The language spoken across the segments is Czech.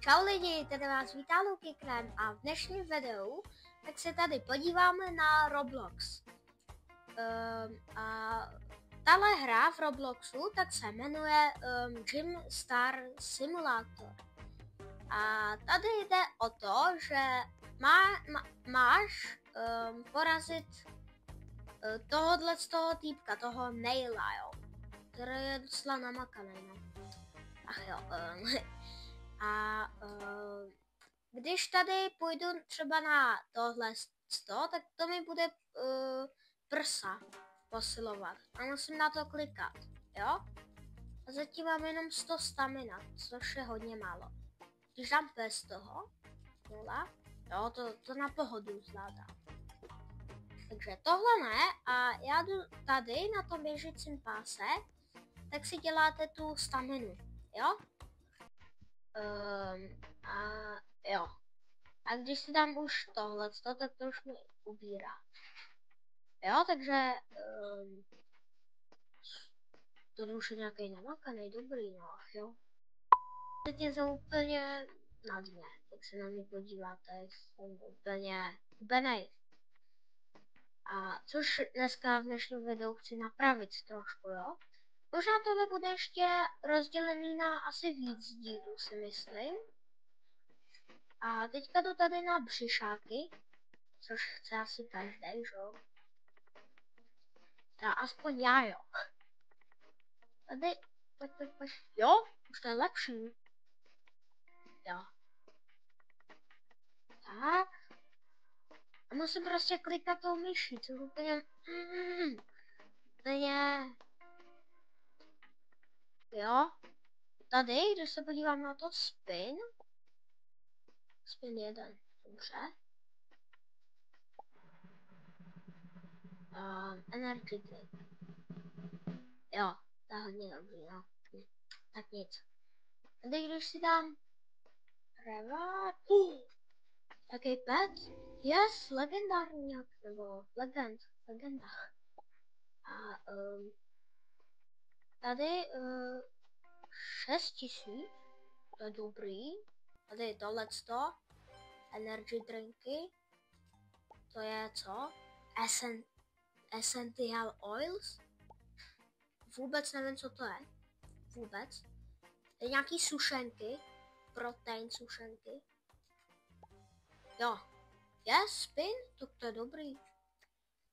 Čau lidi, tady vás vítá Lukikren a v dnešním videu tak se tady podíváme na Roblox. A tahle hra v Robloxu tak se jmenuje Gym Star Simulator. A tady jde o to, že máš porazit tohohle z toho týpka, toho Naila, jo, který je docela namakaný, no. Ach jo, a když tady půjdu třeba na tohle 100, tak to mi bude prsa posilovat a musím na to klikat, jo? A zatím mám jenom 100 stamina, což je hodně málo. Když dám bez toho, 0, jo, to na pohodu zvládám. Takže tohle ne a já jdu tady na tom běžícím páse, tak si děláte tu staminu, jo? A jo. A když si dám už tohleto, tak to už mi ubírá. Jo, takže to už je nějaký namakaný, dobrý, no, jo. Teď jsem úplně na dně, tak se na mě podíváte, jsem úplně hubenej. A což dneska v dnešním videu chci napravit trošku, jo. Možná tohle bude ještě rozdělený na asi víc dílů, si myslím. A teďka jdu tady na břišáky, což chce asi každý, že jo? Aspoň já, jo. Tady, pojď. Jo, už to je lepší. Jo. Tak. A musím prostě klikat tou myší, což úplně... Jo. Tady, když se podívám na to spin. Spin 1, dobře. Energy drink. Jo, to je hodně dobrý, no. Tak nic. Tady, když si dám... Reward... Jaký pet? Yes, legendární nějak, nebo legenda. A tady 6000, to je dobrý. Tady je tohleto, energy drinky, to je co? Essential oils. Vůbec nevím, co to je. Vůbec. Tady nějaký sušenky, protein sušenky. Jo. Yes, spin, to je dobrý.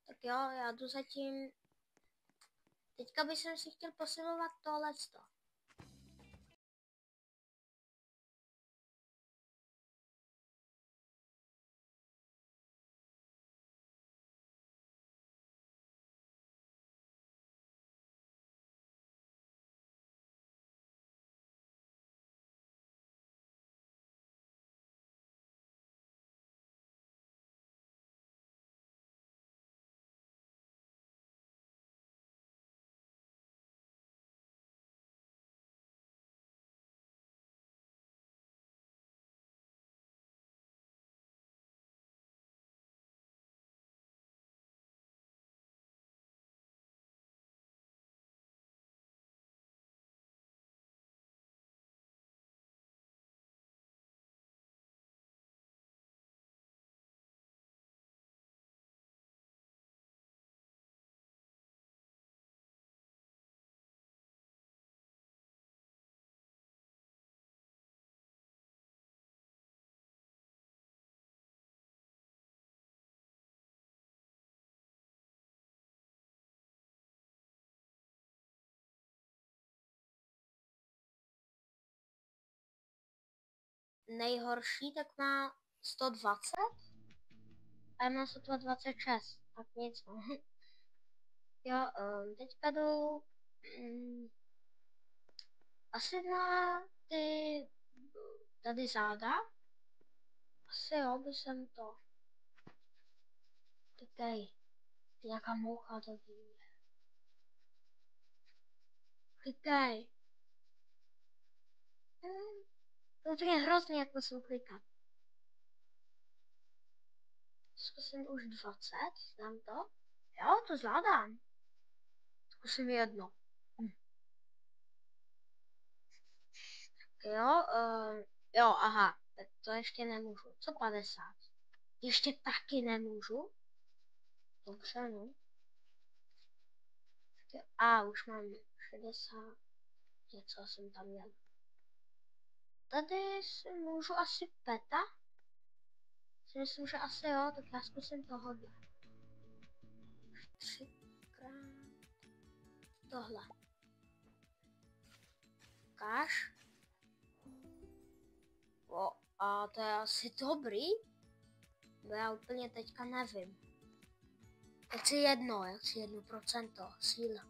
Tak jo, já jdu zatím. Teďka bych si chtěl posilovat tohleto. Nejhorší tak má 120 a já mám 126, tak nic, no. Jo, teďka jdu asi na ty tady záda. Asi jo, by jsem to. Klikej, nějaká moucha tady je. Klikej. To je hrozně, jak musím klikat. Zkusím už 20, znám to. Jo, to zvládám. Zkusím jedno. Jo, Jo, aha, tak to ještě nemůžu. Co 50? Ještě taky nemůžu? Dobře, no. A už mám 60. Něco jsem tam měl. Tady si můžu asi peta. Si myslím, že asi jo, tak já zkusím tohle. Třikrát. Tohle. Ukáž. O, a to je asi dobrý. Bo já úplně teďka nevím. Jak si 1% síla.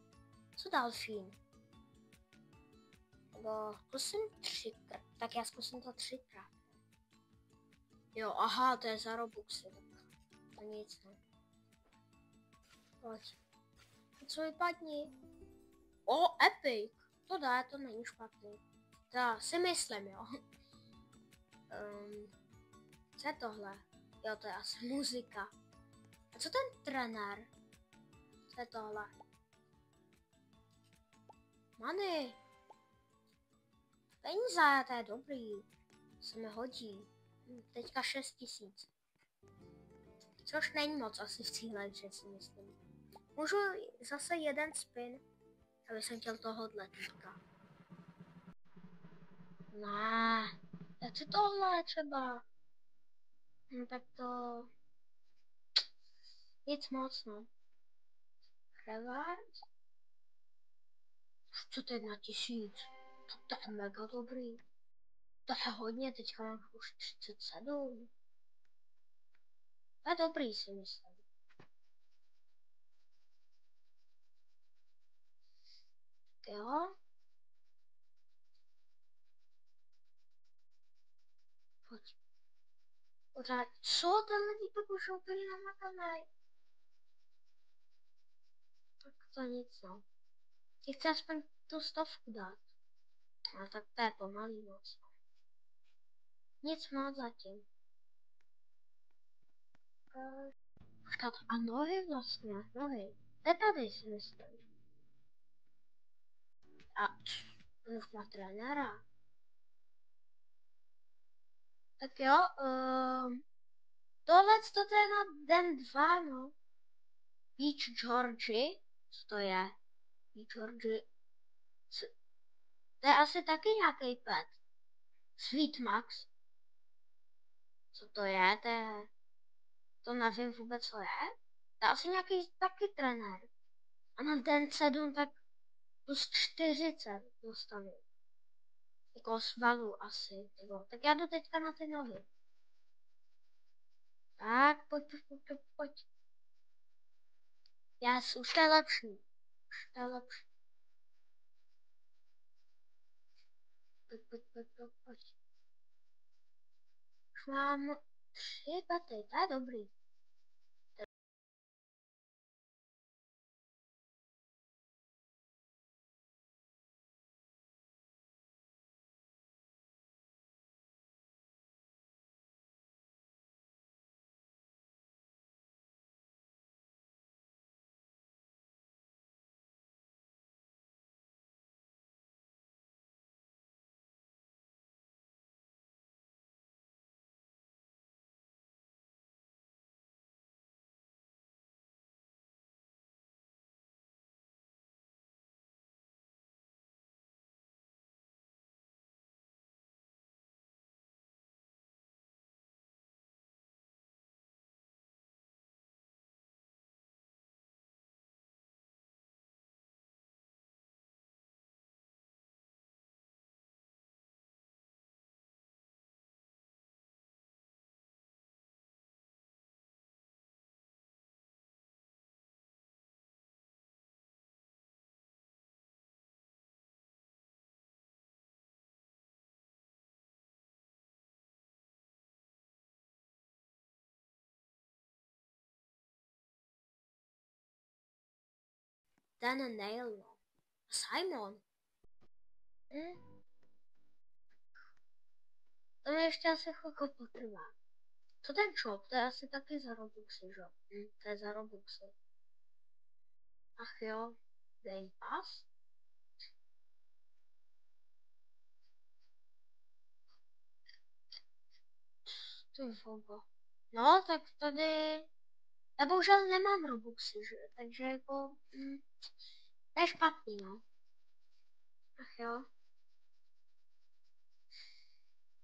Co delfín? Nebo zkusím 3krát. Tak já zkusím to 3krát. Jo, aha, to je za Robuxy. To nic, ne. Pojď. Co vypadni? O, Epic. To dá, to není špatný. To si myslím, jo. Co je tohle? Jo, to je asi muzika. A co ten trenér? Co je tohle? Money. Peníze, to je dobrý. Se mi hodí. Teďka 6000. Což není moc asi v cíle, že si myslím. Můžu zase jeden spin, aby jsem chtěl tohohle týka. Ne, já chci tohle třeba. No tak to... Nic moc, no. Revert? Co to je na 1000? To je mega dobrý. To je hodně, teďka mám už 37. To je dobrý, si myslím. Jo? Pojď. Pořád. Co? Tenhle týpek už úplně namakaný. Tak to nic, no. Ti chci aspoň tu 100 dát. Ale tak to je pomalý moc. Nic moc zatím. Počkat, a nohy vlastně, nohy. To je tady, si myslím. A už má trenéra. Tak jo, tohle to je na den 2, no. Beach Georgie, co to je? Beach Georgie. To je asi taky nějaký pet. Sweet Max. Co to je? To nevím vůbec, co je. To je asi nějaký taky trenér. A na den 7 tak plus 40 dostanu. Jako svalu asi. Nebo. Tak já jdu teďka na ty nohy. Tak, pojď. Už to je lepší. Už to je lepší. Pojď. Už mám 3 pety, to je dobrý. Ten Nail, no. Simon. To mi ještě asi chvilku potrvá. Co ten shop? To je asi taky za Robuxy, že? To je za Robuxy. Ach jo, Game Pass? Ty vogo. No, tak tady... Já bohužel nemám Robuxy, že? Takže jako... to je špatný, no. Ach jo.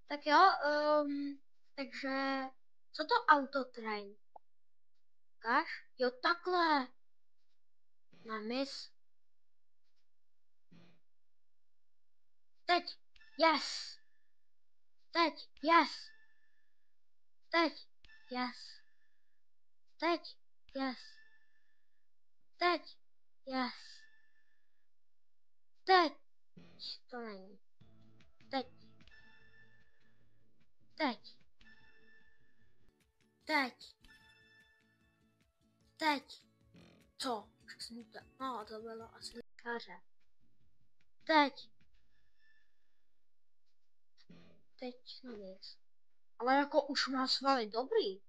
Tak jo, takže... Co to autotrain? Ukáž? Jo, takhle. Na mis. Teď. Yes. Teď. Yes. Teď. Yes. Teď. Yes. Teď. Yes. Teď. To není. Teď. Teď. Teď. Teď. Co? No, to bylo asi káře. Teď. Teď no nic. Ale jako už má svaly dobrý.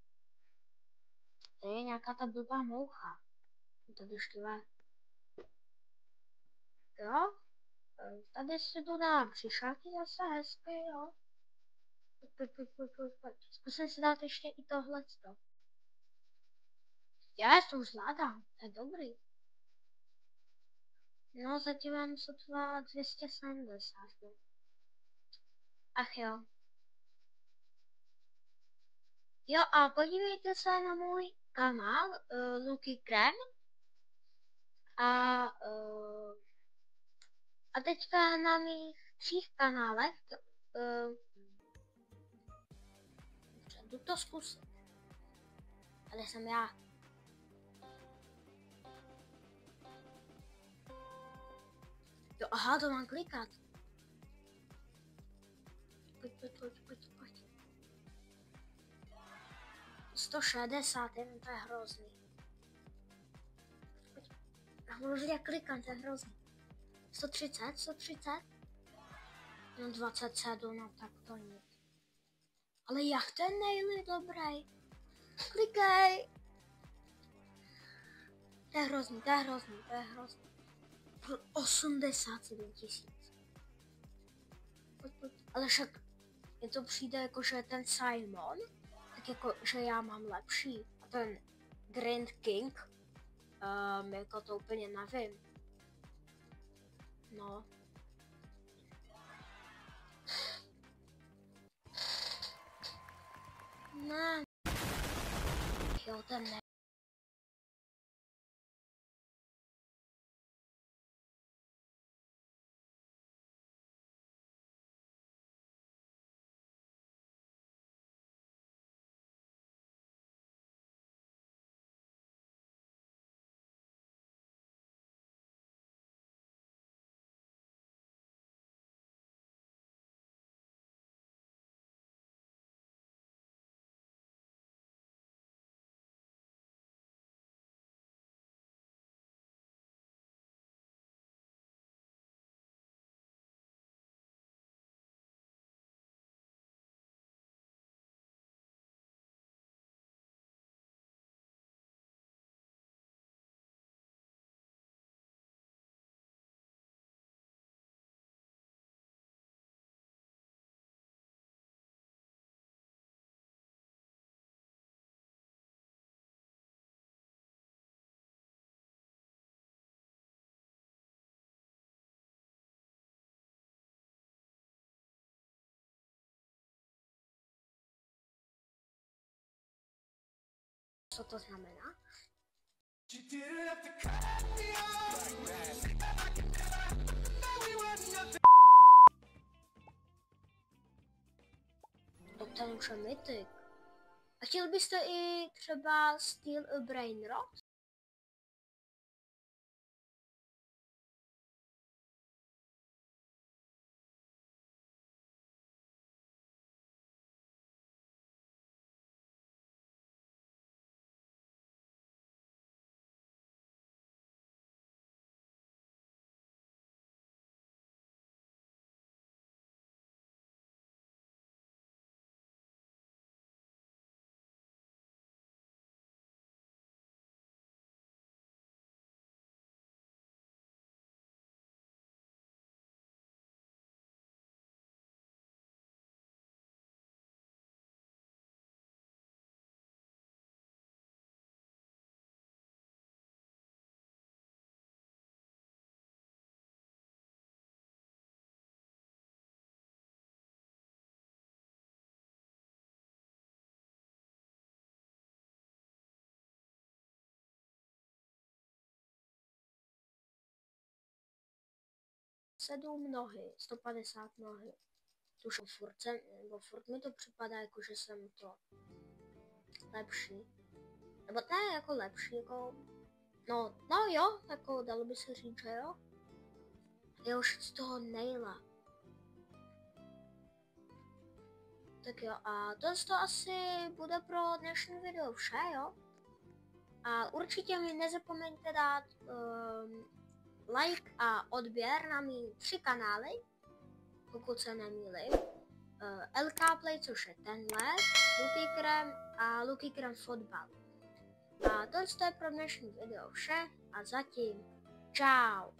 To je nějaká ta blbá moucha. To vyšťové. Jo? Tady si tu dám křišáky zase hezky, jo? Pojď. Zkusím si dát ještě i tohleto. Já to už zvládám, to je dobrý. No, zatím mám sotva 270. Ach jo. Jo a podívejte se na můj kanál Luky Krem. A teďka na mých 3 kanálech jdu to zkusit. Tady jsem já. Jo, aha, to mám klikat. Pojď. 160, to je hrozný. Pojď. Já budu vidět, jak klikám, to je hrozný. 130. No 27, no tak to nic. Ale jak ten nail je dobrý. Klikej. To je hrozný. 87 000. Pojď. Ale však mně to přijde jako, že ten Simon, tak jako, že já mám lepší. A ten Grand King, jako to úplně nevím. No. Ne. Jo, ten ne. Co to znamená? Ten už je mytik. A chtěl byste i třeba Steel Brainrot? 107 nohy, 150 nohy. Tuž furt mi to připadá, jako že jsem to lepší. Nebo ne jako lepší, jako... No jo, jako dalo by se říct, že jo. Je už z toho nejla. Tak jo, a to asi bude pro dnešní video vše, jo. A určitě mi nezapomeňte dát like a odběr na mý 3 kanály, pokud se nemýlím. LK Play, což je tenhle, Lucky Krem a Lucky Krem Fotbal. A to je pro dnešní video vše a zatím čau.